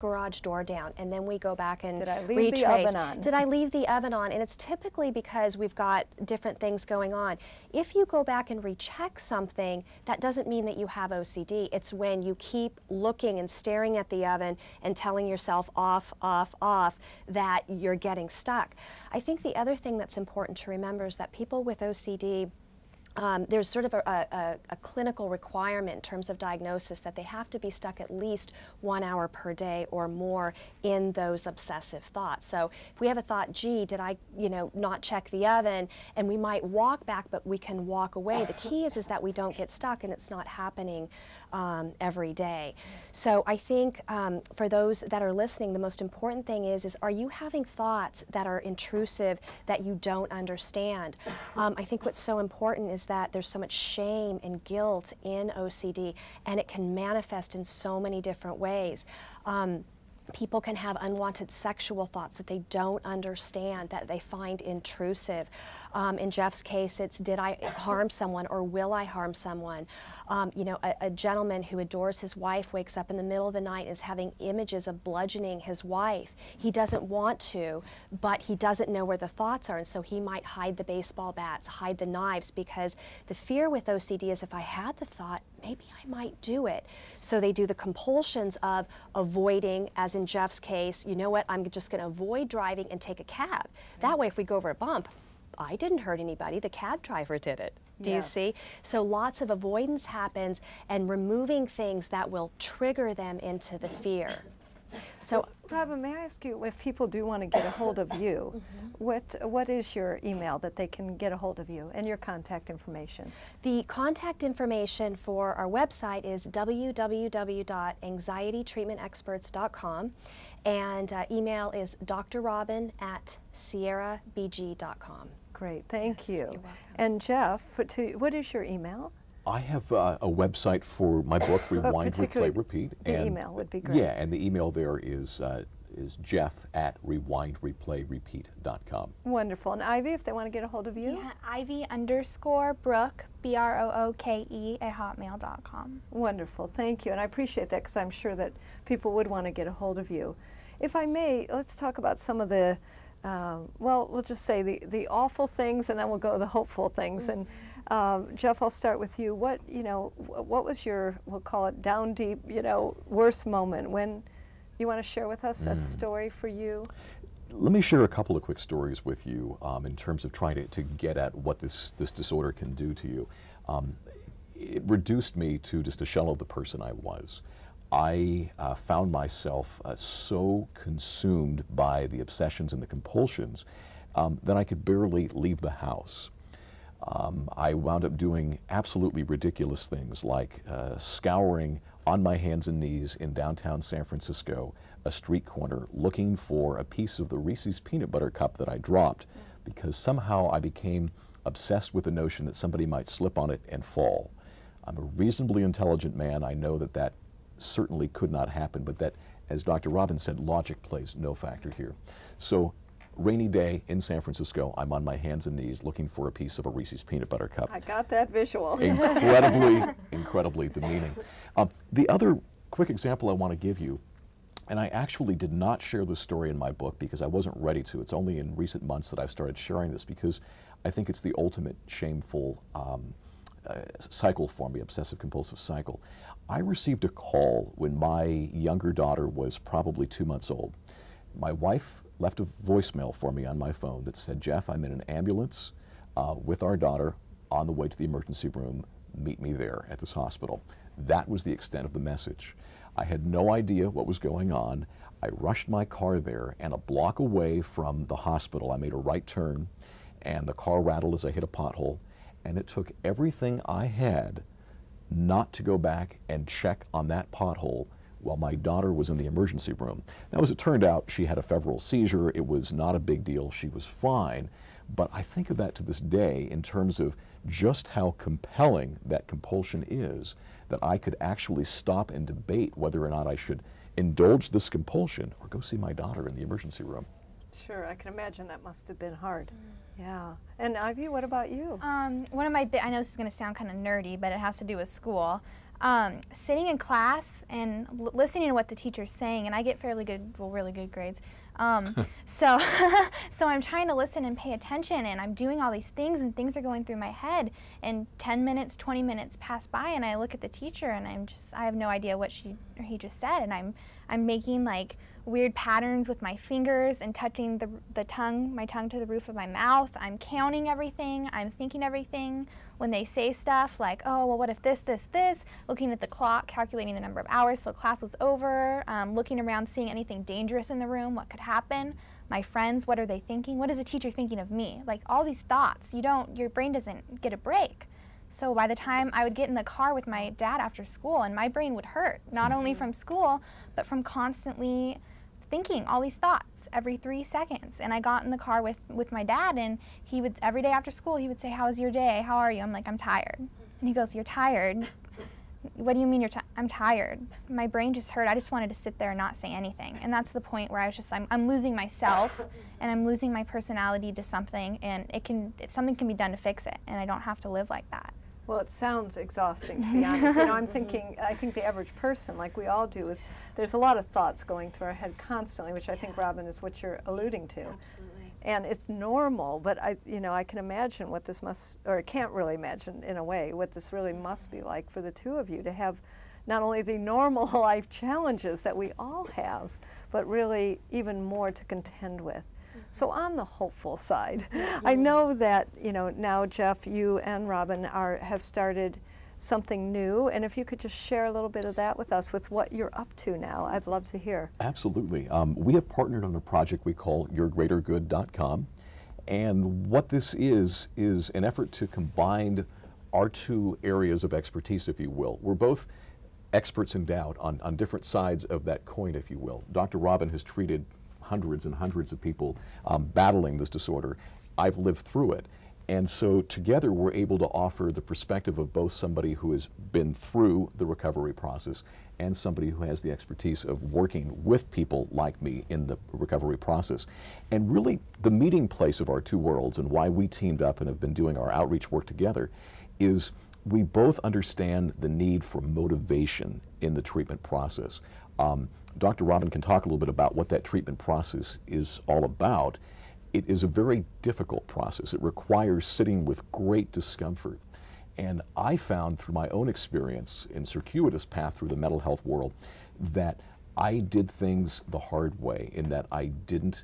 garage door down, and then we go back and Did I leave retrace. the oven on? Did I leave the oven on? And it's typically because we've got different things going on. If you go back and recheck something, that doesn't mean that you have OCD. It's when you keep looking and staring at the oven and telling yourself off, off, off, that you're getting stuck. I think the other thing that's important to remember is that people with OCD, there's sort of a clinical requirement in terms of diagnosis that they have to be stuck at least 1 hour per day or more in those obsessive thoughts. So if we have a thought, gee, did I, not check the oven, and we might walk back, but we can walk away. The key is that we don't get stuck, and it's not happening every day. So I think for those that are listening, the most important thing is are you having thoughts that are intrusive that you don't understand? I think what's so important is that there's so much shame and guilt in OCD, and it can manifest in so many different ways. People can have unwanted sexual thoughts that they don't understand, that they find intrusive. In Jeff's case, it's did I harm someone or will I harm someone? A gentleman who adores his wife wakes up in the middle of the night and is having images of bludgeoning his wife. He doesn't want to, but he doesn't know where the thoughts are, and so he might hide the baseball bats, hide the knives, because the fear with OCD is if I had the thought, maybe I might do it. So they do the compulsions of avoiding, as in Jeff's case, you know what, I'm just going to avoid driving and take a cab. That way if we go over a bump, I didn't hurt anybody, the cab driver did it. Do you see? So lots of avoidance happens, and removing things that will trigger them into the fear. So, Robin, may I ask you, if people do want to get a hold of you, what is your email that they can get a hold of you, and your contact information? The contact information for our website is www.anxietytreatmentexperts.com, and email is drrobin@sierrabg.com. Great, thank you. You're welcome. And Jeff, what is your email? I have a website for my book, Rewind, Replay, Repeat. The email would be great. Yeah, and the email there is jeff@rewindreplayrepeat.com. Wonderful. And Ivy, if they want to get a hold of you? Yeah, Ivy_Brooke, BROOKE @hotmail.com. Wonderful, thank you. And I appreciate that, because I'm sure that people would want to get a hold of you. If I may, let's talk about some of the, well, we'll just say the awful things, and then we'll go to the hopeful things. And Jeff, I'll start with you. What was your, we'll call it down deep, worst moment? When you want to share with us a story for you? Let me share a couple of quick stories with you in terms of trying to get at what this disorder can do to you. It reduced me to just a shell of the person I was. I found myself so consumed by the obsessions and the compulsions that I could barely leave the house. I wound up doing absolutely ridiculous things like scouring on my hands and knees in downtown San Francisco, a street corner, looking for a piece of the Reese's peanut butter cup that I dropped, because somehow I became obsessed with the notion that somebody might slip on it and fall. I'm a reasonably intelligent man. I know that that certainly could not happen, but that, as Dr. Robin said, logic plays no factor here. So, rainy day in San Francisco, I'm on my hands and knees looking for a piece of a Reese's peanut butter cup. I got that visual. Incredibly demeaning. The other quick example I want to give you, and I actually did not share this story in my book because I wasn't ready to. It's only in recent months that I've started sharing this, because I think it's the ultimate shameful cycle for me, obsessive compulsive cycle. I received a call when my younger daughter was probably 2 months old. My wife left a voicemail for me on my phone that said, "Jeff, I'm in an ambulance with our daughter on the way to the emergency room. Meet me there at this hospital." That was the extent of the message. I had no idea what was going on. I rushed my car there, and a block away from the hospital, I made a right turn, and the car rattled as I hit a pothole, and it took everything I had not to go back and check on that pothole while my daughter was in the emergency room. Now, as it turned out, she had a febrile seizure. It was not a big deal. She was fine. But I think of that to this day in terms of just how compelling that compulsion is, that I could actually stop and debate whether or not I should indulge this compulsion or go see my daughter in the emergency room. Sure, I can imagine that must have been hard. Yeah. And Ivy, what about you? One of my, I know this is going to sound kind of nerdy, but it has to do with school. Sitting in class and listening to what the teacher's saying, and I get fairly good, well, really good grades. So, so I'm trying to listen and pay attention, and I'm doing all these things, and things are going through my head, and 10 minutes, 20 minutes pass by, and I look at the teacher, and I have no idea what she or he just said, and I'm making like weird patterns with my fingers and touching my tongue to the roof of my mouth. I'm counting everything, I'm thinking everything. When they say stuff like, oh, well, what if this, looking at the clock, calculating the number of hours till class was over, looking around, seeing anything dangerous in the room, what could happen, my friends, what are they thinking, what is the teacher thinking of me? Like all these thoughts, your brain doesn't get a break. So by the time I would get in the car with my dad after school, and my brain would hurt, not only from school, but from constantly thinking all these thoughts every 3 seconds. And I got in the car with my dad, and he would, every day after school, he would say, how was your day? How are you? I'm like, I'm tired. And he goes, you're tired? What do you mean you're tired? I'm tired. My brain just hurt. I just wanted to sit there and not say anything. And that's the point where I was just, I'm losing myself, and I'm losing my personality to something, and something can be done to fix it, and I don't have to live like that. Well, it sounds exhausting, to be honest. I'm thinking, I think the average person, like we all do, is there's a lot of thoughts going through our head constantly, which I think, Robin, is what you're alluding to. Absolutely. And it's normal, but I can imagine what this must, or I can't really imagine in a way, what this really must be like for the two of you to have not only the normal life challenges that we all have, but really even more to contend with. So on the hopeful side, I know that now Jeff, you and Robin have started something new, and if you could just share a little bit of that with us, with what you're up to now, I'd love to hear. Absolutely. We have partnered on a project we call YourGreaterGood.com, and what this is an effort to combine our two areas of expertise, if you will. We're both experts in doubt on different sides of that coin, if you will. Dr. Robin has treated hundreds and hundreds of people battling this disorder. I've lived through it. And so together we're able to offer the perspective of both somebody who has been through the recovery process and somebody who has the expertise of working with people like me in the recovery process. And really the meeting place of our two worlds, and why we teamed up and have been doing our outreach work together, is we both understand the need for motivation in the treatment process. Dr. Robin can talk a little bit about what that treatment process is all about. It is a very difficult process. It requires sitting with great discomfort. And I found through my own experience in circuitous path through the mental health world that I did things the hard way, in that I didn't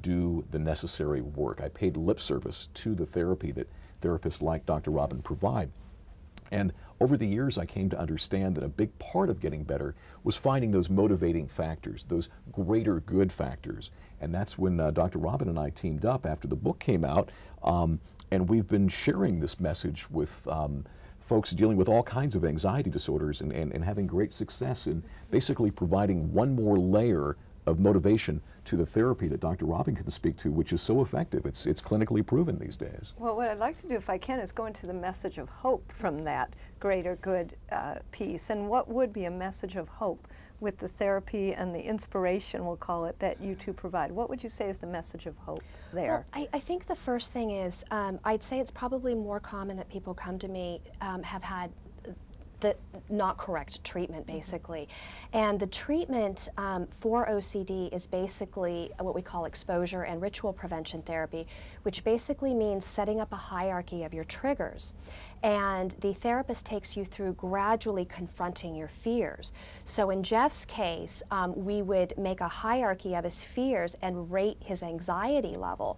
do the necessary work. I paid lip service to the therapy that therapists like Dr. Robin provide. And over the years, I came to understand that a big part of getting better was finding those motivating factors, those greater good factors. And that's when Dr. Robin and I teamed up after the book came out, and we've been sharing this message with folks dealing with all kinds of anxiety disorders and having great success in basically providing one more layer of motivation to the therapy that Dr. Robin can speak to, which is so effective. It's clinically proven these days. Well, what I'd like to do, if I can, is go into the message of hope from that greater good piece. And what would be a message of hope with the therapy and the inspiration, we'll call it, that you two provide? What would you say is the message of hope there? Well, I think the first thing is, I'd say it's probably more common that people come to me have had the not correct treatment, basically. And the treatment for OCD is basically what we call exposure and ritual prevention therapy, which basically means setting up a hierarchy of your triggers. And the therapist takes you through gradually confronting your fears. So in Jeff's case, we would make a hierarchy of his fears and rate his anxiety level.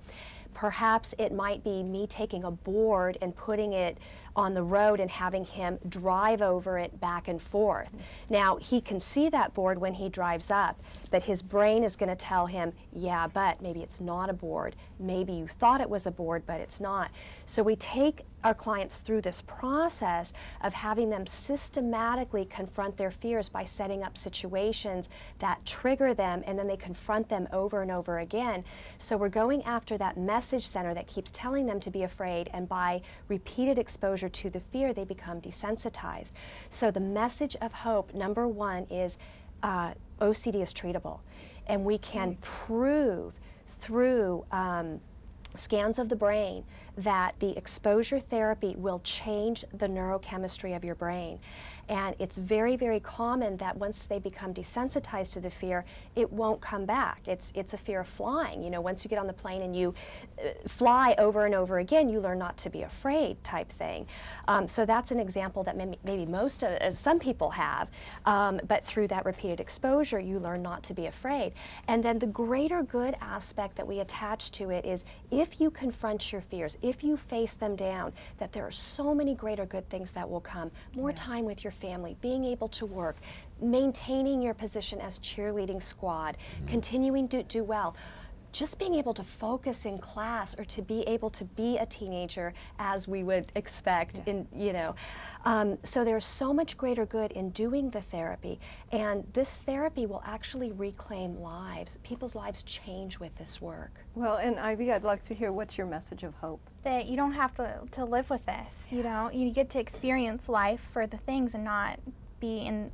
Perhaps it might be me taking a board and putting it on the road and having him drive over it back and forth. Now, he can see that board when he drives up, but his brain is going to tell him, yeah, but maybe it's not a board. Maybe you thought it was a board, but it's not. So we take our clients through this process of having them systematically confront their fears by setting up situations that trigger them, and then they confront them over and over again. So we're going after that message center that keeps telling them to be afraid, and by repeated exposure to the fear, they become desensitized. So the message of hope, number one, is OCD is treatable, and we can prove through scans of the brain that the exposure therapy will change the neurochemistry of your brain. And it's very, very common that once they become desensitized to the fear, it won't come back. It's a fear of flying. You know, once you get on the plane and you fly over and over again, you learn not to be afraid type thing. So that's an example that maybe some people have, but through that repeated exposure, you learn not to be afraid. And then the greater good aspect that we attach to it is if you confront your fears, if you face them down, that there are so many greater good things that will come. More time with your family, being able to work, maintaining your position as cheerleading squad, continuing to do well. Just being able to focus in class, or to be able to be a teenager as we would expect, so there's so much greater good in doing the therapy, and this therapy will actually reclaim lives. People's lives change with this work. Well, and Ivy, I'd like to hear, what's your message of hope? That you don't have to live with this, you know, you get to experience life for the things and not be in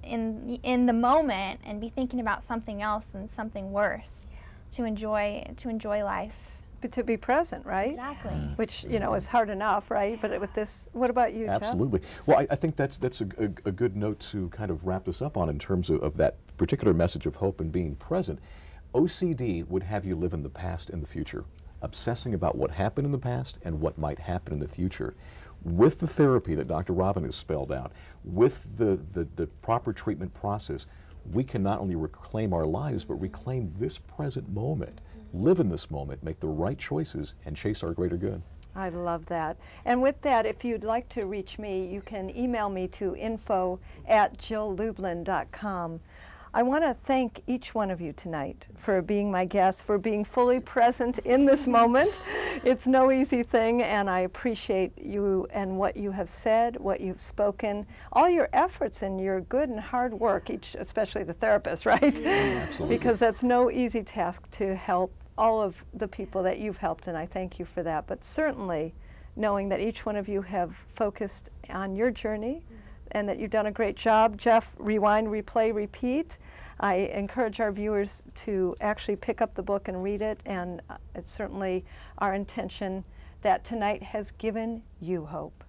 the moment and be thinking about something else and something worse. To enjoy life. But to be present, right? Exactly. Which, you know, is hard enough, right? But with this, what about you, Jeff? Absolutely. Well, I think that's a good note to kind of wrap this up on in terms of that particular message of hope and being present. OCD would have you live in the past and the future, obsessing about what happened in the past and what might happen in the future. With the therapy that Dr. Robin has spelled out, with the proper treatment process, we can not only reclaim our lives, but reclaim this present moment, live in this moment, make the right choices, and chase our greater good. I love that. And with that, if you'd like to reach me, you can email me to info@jilllublin.com. I want to thank each one of you tonight for being my guests, for being fully present in this moment. It's no easy thing, and I appreciate you and what you have said, what you've spoken, all your efforts and your good and hard work, especially the therapist, right? Yeah, absolutely. Because that's no easy task to help all of the people that you've helped, and I thank you for that. But certainly knowing that each one of you have focused on your journey, and that you've done a great job. Jeff, rewind, replay, repeat. I encourage our viewers to actually pick up the book and read it, and it's certainly our intention that tonight has given you hope.